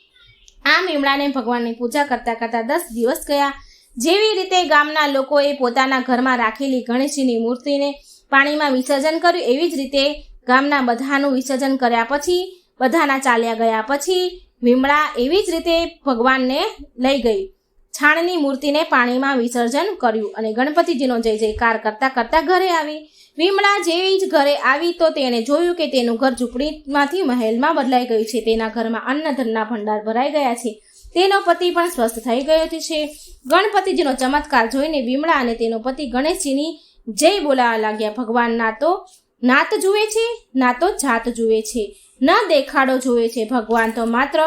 આમ વિમળાને ભગવાનની પૂજા કરતા કરતા 10 દિવસ ગયા. જેવી રીતે ગામના લોકોએ પોતાના ઘરમાં રાખેલી ગણેશજીની મૂર્તિને પાણીમાં વિસર્જન કર્યું, એવી જ રીતે ગામના બધાનું વિસર્જન કર્યા પછી, બધાના ચાલ્યા ગયા પછી વિમળા એવી જ રીતે ભગવાનને લઈ ગઈ. છાણની મૂર્તિને પાણીમાં વિસર્જન કર્યું અને ગણપતિજીનો જય જયકાર કરતા કરતા ઘરે આવી. વિમળા જેવી જ ઘરે આવી તો તેણે જોયું કે તેનું ઘર ઝૂંપડીમાંથી મહેલમાં બદલાઈ ગયું છે. તેના ઘરમાં અન્નધનના ભંડાર ભરાઈ ગયા છે. તેનો પતિ પણ સ્વસ્થ થઈ ગયો છે. ગણપતિજીનો ચમત્કાર જોઈને વિમળા અને તેનો પતિ ગણેશજીની જય બોલાવા લાગ્યા. ભગવાન ના તો નાત જુએ છે, ના તો જાત જુએ છે, ન દેખાડો જુએ છે. ભગવાન તો માત્ર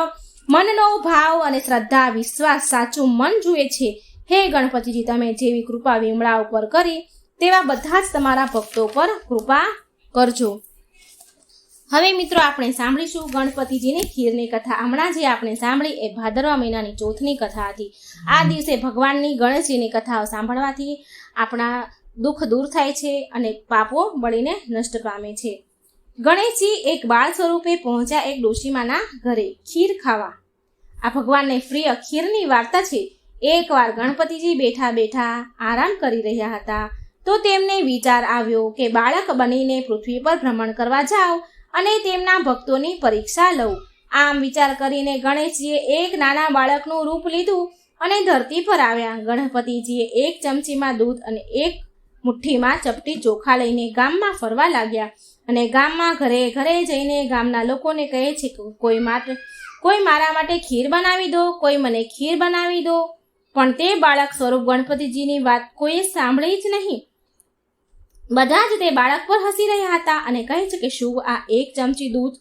મનનો ભાવ અને શ્રદ્ધા, વિશ્વાસ, સાચું મન જુએ છે. હે ગણપતિજી, તમે જેવી કૃપા વિમળા ઉપર કરી તેવા બધા જ તમારા ભક્તો પર કૃપા કરજો. હવે મિત્રો આપણે સાંભળીશું ગણપતિજીની ખીરની કથા. હમણાં જે આપણે સાંભળી એ ભાદરવા મહિનાની ચોથની કથા હતી. આ દિવસે ભગવાનની ગણેશજીની કથાઓ સાંભળવાથી આપણા દુઃખ દૂર થાય છે અને પાપો બળીને નષ્ટ પામે છે. ગણેશજી એક બાળ સ્વરૂપે પહોંચ્યા એક ડોશીમાના ઘરે ખીર ખાવા. આ ભગવાનને પ્રિય ખીરની વાર્તા છે. એકવાર ગણપતિજી બેઠા બેઠા આરામ કરી રહ્યા હતા તો તેમને વિચાર આવ્યો કે બાળક બનીને પૃથ્વી પર ભ્રમણ કરવા જાઓ અને તેમના ભક્તોની પરીક્ષા લઉં. આમ વિચાર કરીને ગણેશજીએ એક નાના બાળકનું રૂપ લીધું અને ધરતી પર આવ્યા. ગણપતિજીએ એક ચમચીમાં દૂધ અને એક મુઠ્ઠીમાં ચપટી ચોખા લઈને ગામમાં ફરવા લાગ્યા અને ગામમાં ઘરે ઘરે જઈને ગામના લોકોને કહે છે કે કોઈ મારા માટે ખીર બનાવી દો, કોઈ મને ખીર બનાવી દો. પણ તે બાળક સ્વરૂપ ગણપતિજીની વાત કોઈએ સાંભળી જ નહીં. બધા જ તે બાળક પર હસી રહ્યા હતા અને કહે છે કે શું આ એક ચમચી દૂધ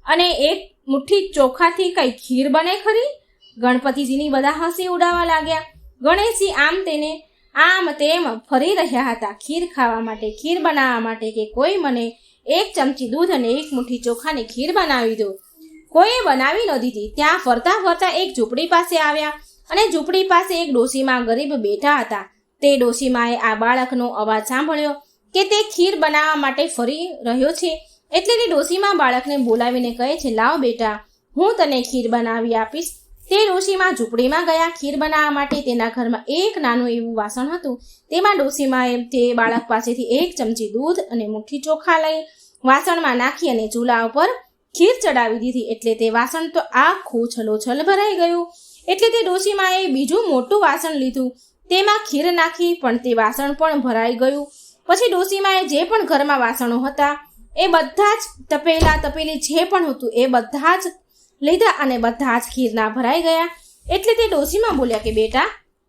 અને એક મુઠ્ઠી ચોખાથી કઈ ખીર બને ખરી? ગણપતિજીની બધા હસી ઉડાવવા લાગ્યા. ગણેશજી આમ તેમ ફરી રહ્યા હતા ખીર ખાવા માટે, ખીર બનાવવા માટે કે કોઈ મને એક ચમચી દૂધ અને એક મુઠ્ઠી ચોખાની ખીર બનાવી દો. કોઈએ બનાવી ન દીધી. ત્યાં ફરતા ફરતા એક ઝૂંપડી પાસે આવ્યા અને ઝૂંપડી પાસે એક ડોશીમા ગરીબ બેઠા હતા. તે ડોશીમાએ આ બાળકનો અવાજ સાંભળ્યો કે તે ખીર બનાવવા માટે ફરી રહ્યો છે. એટલે તે ડોશીમા બાળકને બોલાવીને કહે છે, લાવ બેટા, હું તને ખીર બનાવી આપીશ. તે ડોશીમા ઝૂંપડીમાં ગયા ખીર બનાવવા માટે. તેના ઘરમાં એક નાનું એવું વાસણ હતું. તેમાં ડોશીમાએ તે બાળક પાસેથી એક ચમચી દૂધ અને મુઠ્ઠી ચોખા લઈ વાસણમાં નાખી અને ચૂલા ઉપર ખીર ચડાવી દીધી. એટલે તે વાસણ તો આખું છલોછલ ભરાઈ ગયું. એટલે તે ડોશીમાએ બીજું મોટું વાસણ લીધું, તેમાં ખીર નાખી, પણ તે વાસણ પણ ભરાઈ ગયું. પછી ડોશીમાએ જે પણ ઘરમાં વાસણો હતા એ બધા જ તપેલી જે પણ હતું એ બધા જ લીધા અને બધા જ ખીરના ભરાઈ ગયા. એટલે તે ડોશીમા બોલ્યા કે બેટા,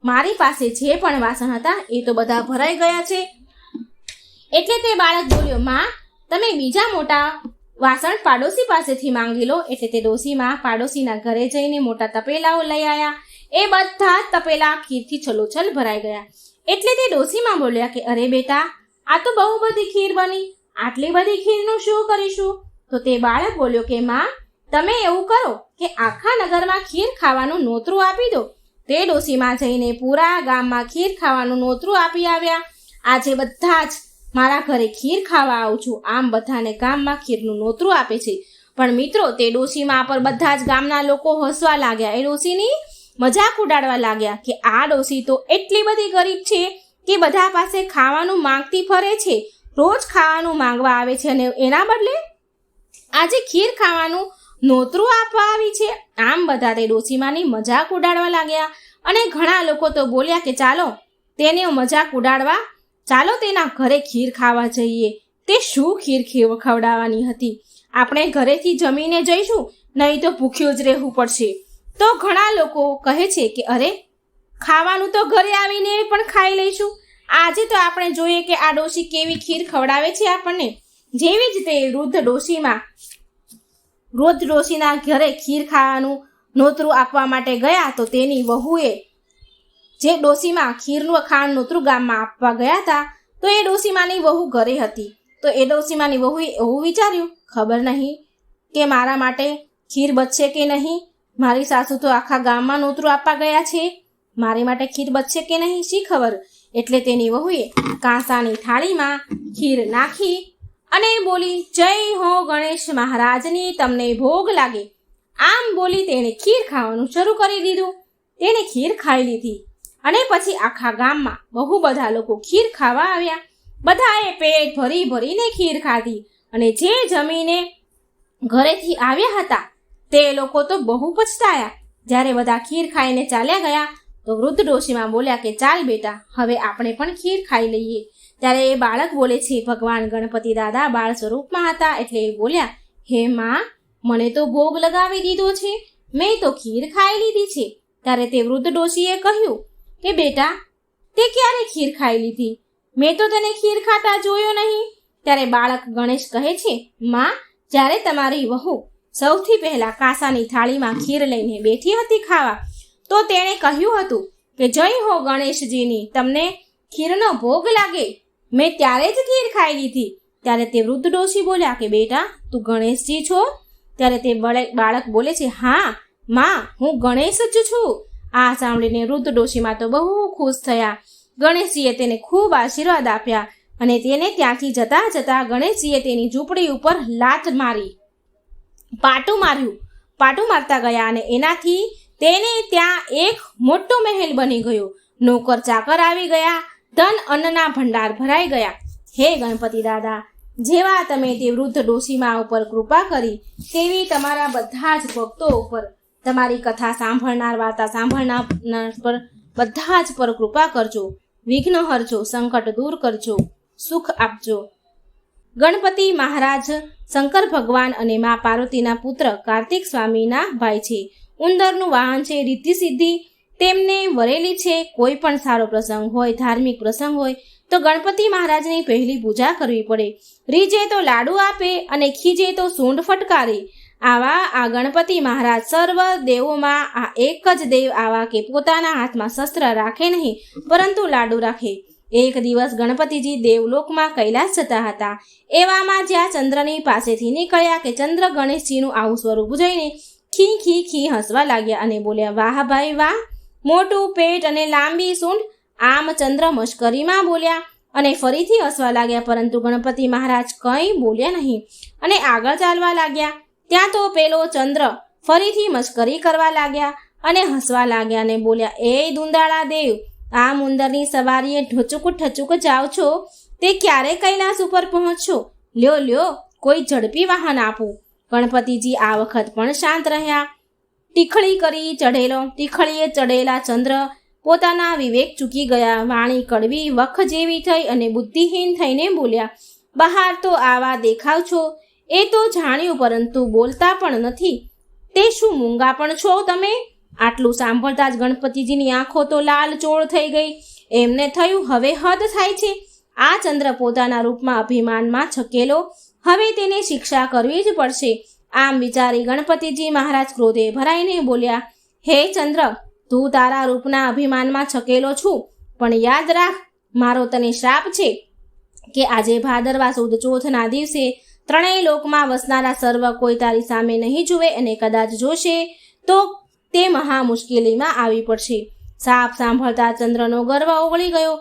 મારી પાસે જે પણ વાસણ હતા એ તો બધા ભરાઈ ગયા છે. એટલે તે બાળક બોલ્યો, માં, તમે બીજા મોટા વાસણ પાડોશી પાસેથી માંગી લો. એટલે તે ડોશીમાં પાડોશીના ઘરે જઈને મોટા તપેલાઓ લઈ આવ્યા. એ બધા જ તપેલા ખીરથી છલોછલ ભરાઈ ગયા. એટલે તે ડોશીમાં બોલ્યા કે અરે બેટા, આ તો બહુ બધી ખીર બની. આટલી બધી ખીરનું શું કરીશું? તો તે બાળક બોલ્યો કે માં, તમે એવું કરો કે આખા નગરમાં ખીર ખાવાનું નોતરું આપી દો. તે ડોશીમાં જઈને પૂરા ગામમાં ખીર ખાવાનું નોતરું આપી આવ્યા. આજે બધા જ મારા ઘરે ખીર ખાવા આવું છું. આમ બધાને ગામમાં ખીરનું નોતરું આપે છે. પણ મિત્રો, તે ડોશીમાં પર બધા જ ગામના લોકો હસવા લાગ્યા. એ ડોશીની મજાક ઉડાડવા લાગ્યા કે આ ડોશી તો એટલી બધી ગરીબ છે કે બધા પાસે ખાવાનું માંગતી ફરે છે. રોજ ખાવાનું માંગવા આવે છે અને એના બદલે આજે ખીર ખાવાનું નોતરું આપવા આવી છે. આમ બધા તે ડોશીમાની મજાક ઉડાડવા લાગ્યા. અને ઘણા લોકો તો બોલ્યા કે ચાલો તેને મજાક ઉડાડવા, ચાલો તેના ઘરે ખીર ખાવા જઈએ. તે શું ખીર ખવડાવવાની હતી? આપણે ઘરેથી જમીને જઈશું, નહીં તો ભૂખ્યું જ રહેવું પડશે. તો ઘણા લોકો કહે છે કે અરે, ખાવાનું તો ઘરે આવીને પણ ખાઈ લઈશું. આજે તો આપણે જોઈએ કે આ ડોશી કેવી ખીર ખવડાવે છે આપણને. જેવી જ તે વૃદ્ધ ડોશીના ઘરે ખીર ખાવાનું નોતરું આપવા માટે ગયા તો તેની વહુએ જે ડોશીમાં ખીરનું ખાવાનું નોતરું ગામમાં આપવા ગયા હતા તો એ ડોશીમાની વહુ ઘરે હતી. તો એ ડોશીમાની વહુએ એવું વિચાર્યું, ખબર નહીં કે મારા માટે ખીર બચશે કે નહીં. મારી સાસુ તો આખા ગામમાં નોતરું આપવા ગયા છે, મારી માટે ખીર બચશે કે નહીં, શી ખબર. એટલે તેની વહુએ કાંસાની થાળીમાં ખીર નાખી અને બોલી, જય હો ગણેશ મહારાજની, તમને ભોગ લાગે. આમ બોલી તેણે ખીર ખાવાનું શરૂ કરી દીધું. તેણે ખીર ખાઈ લીધી અને પછી આખા ગામમાં બહુ બધા લોકો ખીર ખાવા આવ્યા. બધાએ પેટ ભરી ભરીને ખીર ખાધી અને જે જમીને ઘરેથી આવ્યા હતા તે લોકો તો બહુ પછતાયા. જ્યારે બધા ખીર ખાઈને ચાલ્યા ગયા તો વૃદ્ધ ડોશીમાં બોલ્યા કે ચાલ બેટા, હવે આપણે પણ ખીર ખાઈ લઈએ. ત્યારે એ બાળક બોલે છે, ભગવાન ગણપતિ દાદા બાળ સ્વરૂપમાં હતા. એટલે એ બોલ્યા, હે માં, મને તો ભોગ લગાવી દીધો છે, મેં તો ખીર ખાઈ લીધી છે. ત્યારે તે વૃદ્ધ ડોશીએ કહ્યું કે બેટા, તે ક્યારે ખીર ખાઈ લીધી? મેં તો તને ખીર ખાતા જોયો નહીં. ત્યારે બાળક ગણેશ કહે છે, માં, જ્યારે તમારી વહુ સૌથી પહેલા કાંસાની થાળીમાં ખીર લઈને બેઠી હતી ખાવા, તો તેણે કહ્યું હતું કે જય હો ગણેશજીની, તમને ખીરનો ભોગ લાગે. મેં ત્યારે જ ખીર ખાઈ લીધી. ત્યારે તે વૃદ્ધ ડોશી બોલ્યા કે બેટા, તું ગણેશજી છો? ત્યારે તે બાળક બોલે છે, હા માં, હું ગણેશ જ છું. આ સાંભળીને વૃદ્ધ ડોશીમાં તો બહુ ખુશ થયા. ગણેશજીએ તેને ખૂબ આશીર્વાદ આપ્યા અને તેને ત્યાંથી જતા જતા ગણેશજીએ તેની ઝૂંપડી ઉપર પાટું મારતા ગયા અને એનાથી તેને ત્યાં એક મોટો મહેલ બની ગયો. નોકર ચાકર આવી ગયા, ધન અન્નના ભંડાર ભરાઈ ગયા. હે ગણપતિ દાદા, જેવા તમે તે વૃદ્ધ ડોશીમા ઉપર કૃપા કરી તેવી તમારા બધા જ ભક્તો ઉપર, તમારી કથા સાંભળનાર, વાર્તા સાંભળનાર પર બધા જ પર કૃપા કરજો. વિઘ્ન હરજો, સંકટ દૂર કરજો, સુખ આપજો. ગણપતિ મહારાજ શંકર ભગવાન અને મા પાર્વતીના પુત્ર કાર્તિક સ્વામીના ભાઈ છે. ઉંદરનું વાહન છે રિદ્ધિ સિદ્ધિ, તેમને વરેલી છે. કોઈ પણ સારો પ્રસંગ હોય, ધાર્મિક પ્રસંગ હોય તો ગણપતિ મહારાજની પહેલી પૂજા કરવી પડે. રીજે તો લાડુ આપે અને ખીજે તો સૂંઢ ફટકારે. આવા આ ગણપતિ મહારાજ સર્વ દેવોમાં આ એક જ દેવ આવા કે પોતાના હાથમાં શસ્ત્ર રાખે નહીં પરંતુ લાડુ રાખે. એક દિવસ ગણપતિજી દેવલોકમાં કૈલાસ જતા હતા. એવામાં જ્યાં ચંદ્રની પાસેથી નીકળ્યા કે ચંદ્ર ગણેશજીનું આવું સ્વરૂપ જોઈને ખી ખી ખી હસવા લાગ્યા અને બોલ્યા, વાહ ભાઈ વાહ, મોટું પેટ અને લાંબી સૂંઢ. આમ ચંદ્ર મશ્કરીમાં બોલ્યા અને ફરીથી હસવા લાગ્યા. પરંતુ ગણપતિ મહારાજ કંઈ બોલ્યા નહીં અને આગળ ચાલવા લાગ્યા. ત્યાં તો પેલો ચંદ્ર ફરીથી મશ્કરી કરવા લાગ્યા અને હસવા લાગ્યા અને બોલ્યા, એ દુંદાળા દેવ, આમ ઉંદરની સવારીએ ઠચુક જાઓ છો, તે ક્યારે કૈલાસ ઉપર પહોંચશો? લ્યો કોઈ ઝડપી વાહન આપો. ગણપતિજી આ વખત પણ શાંત રહ્યા. ટીખળીએ ચડેલા ચંદ્ર પોતાના વિવેક ચૂકી ગયા. વાણી કડવી વખ જેવી થઈ અને બુદ્ધિહીન થઈને બોલ્યા, બહાર તો આવા દેખાવ છો એ તો જાણ્યું, પરંતુ બોલતા પણ નથી. તે શું મૂંગા પણ છો તમે? આટલું સાંભળતા જ ગણપતિજીની આંખો તો લાલચોળ થઈ ગઈ. એમને થયું હવે હદ થાય છે. આ ચંદ્ર પોતાના રૂપમાં અભિમાનમાં છકેલો, હવે તેને શિક્ષા કરવી જ પડશે. આમ વિચારી ગણપતિજી મહારાજ ક્રોધે ભરાઈને બોલ્યા, હે ચંદ્ર, તું તારા રૂપના અભિમાનમાં છકેલો છું, પણ યાદ રાખ, મારો તને શ્રાપ છે કે આજે ભાદરવા સુદ ચોથના દિવસે ત્રણેય લોકમાં વસનારા સર્વ કોઈ તારી સામે નહીં જુએ, અને કદાચ જોશે તો તે મહા મુશ્કેલીમાં આવી પડશે. સાપ સાંભળતા ચંદ્રનો ગર્વ ઓગળી ગયો.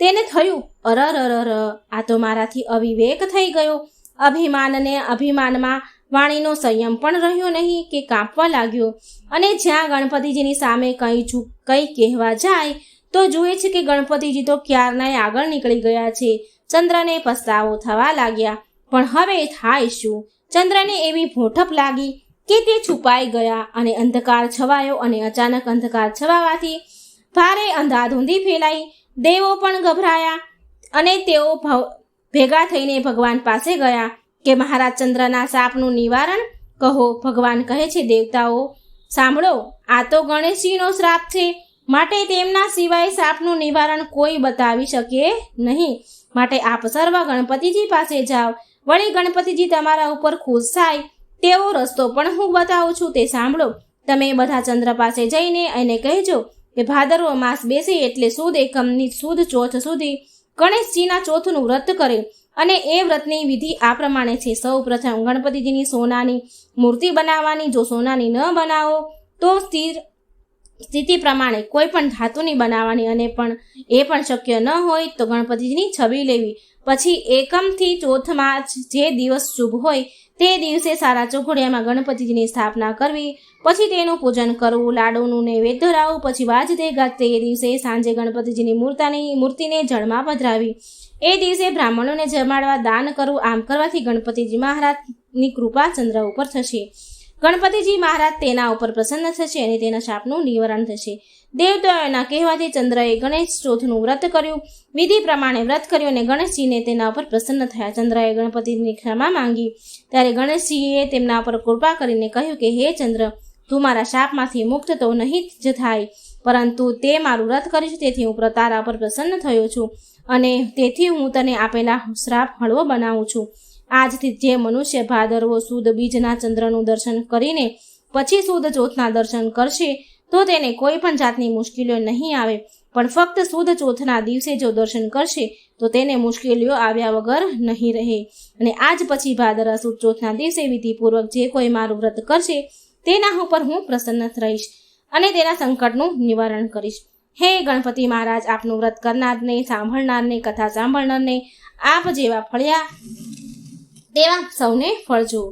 તેને થયું, અરર, આ તો મારાથી અવિવેક થઈ ગયો. અભિમાનમાં વાણીનો સંયમ પણ રહ્યો નહીં કે કાંપવા લાગ્યો. અને જ્યાં ગણપતિજીની સામે કંઈ કહેવા જાય તો જુએ છે કે ગણપતિજી તો ક્યારનાય આગળ નીકળી ગયા છે. ચંદ્રને પસ્તાવો થવા લાગ્યા. પણ હવે થાય શું? ચંદ્રને એવી ભોઠપ લાગી કે તે છુપાઈ ગયા અને અંધકાર છવાયો. અને અચાનક અંધકાર છવાવાથી ભારે અંધાધૂંધી ફેલાઈ. દેવો પણ ગભરાયા અને તેઓ ભેગા થઈને ભગવાન પાસે ગયા કે મહારાજ ચંદ્રના શાપનું નિવારણ કહો. ભગવાન કહે છે, દેવતાઓ સાંભળો, આ તો ગણેશજીનો શ્રાપ છે, માટે તેમના સિવાય શાપનું નિવારણ કોઈ બતાવી શકે નહીં. માટે આપ સર્વ ગણપતિજી પાસે જાઓ. વળી ગણપતિજી તમારા ઉપર ખુશ થાય તેવો રસ્તો પણ હું બતાવું છું, તે સાંભળો. તમે બધા ચંદ્ર પાસે જઈને એને કહેજો કે ભાદરવો માસ બેસે એટલે સુદ એકમની સુદ ચોથ સુધી ગણેશજીના ચોથનું વ્રત કરે. અને એ વ્રતની વિધિ આ પ્રમાણે છે. સૌ પ્રથમ ગણપતિજીની સોનાની મૂર્તિ બનાવવાની. જો સોનાની ન બનાવો તો સ્થિતિ પ્રમાણે કોઈ પણ ધાતુની બનાવવાની. અને એ પણ શક્ય ન હોય તો ગણપતિજીની છબી લેવી. પછી એકમથી ચોથમાં જે દિવસ શુભ હોય તે દિવસે સારા ચોઘડિયામાં ગણપતિજીની સ્થાપના કરવી. પછી તેનું પૂજન કરવું, લાડુનું નૈવેદ્ય ધરાવવું. પછી વાજતે ગાજતે એ દિવસે સાંજે ગણપતિજીની મૂર્તિને જળમાં પધરાવી. એ દિવસે બ્રાહ્મણોને જમાડવા, દાન કરવું. આમ કરવાથી ગણપતિજી મહારાજની કૃપા ચંદ્ર ઉપર થશે. ગણપતિજી મહારાજ તેના ઉપર પ્રસન્ન થશે અને તેના શાપનું નિવારણ થશે. દેવતાઓના કહેવાથી ચંદ્રએ ગણેશ ચોથનું વ્રત કર્યું. વિધિ પ્રમાણે વ્રત કર્યું અને ગણેશજીને તેના ઉપર પ્રસન્ન થયા. ચંદ્રએ ગણપતિની ક્ષમા માંગી. ત્યારે ગણેશજીએ તેમના ઉપર કૃપા કરીને કહ્યું કે હે ચંદ્ર, તું મારા શાપમાંથી મુક્ત તો નહીં જ થાય, પરંતુ તે મારું વ્રત કરીશ, તેથી હું તારા પર પ્રસન્ન થયો છું અને તેથી હું તને આપેલા શ્રાપ હળવો બનાવું છું. આજથી જે મનુષ્ય ભાદરવો સુદ બીજના ચંદ્રનું દર્શન કરીને પછી સુદ ચોથના દર્શન કરશે તો તેને કોઈ પણ જાતની મુશ્કેલીઓ નહીં આવે. પણ ફક્ત સુદ ચોથના દિવસે જો દર્શન કરશે તો તેને મુશ્કેલીઓ આવ્યા વગર નહીં રહે. અને આજ પછી ભાદરવા સુદ ચોથના દિવસે વિધિપૂર્વક જે કોઈ મારું વ્રત કરશે તેના ઉપર હું પ્રસન્ન રહીશ અને તેના સંકટનું નિવારણ કરીશ. હે ગણપતિ મહારાજ, આપનું વ્રત કરનારને, સાંભળનારને, કથા સાંભળનારને આપ જેવા ફળ્યા તેવા સૌને ફળજો.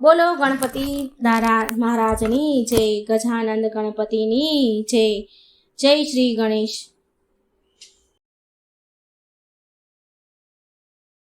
બોલો ગણપતિ દાદા મહારાજની જય. ગજાનંદ ગણપતિની જય. જય શ્રી ગણેશ.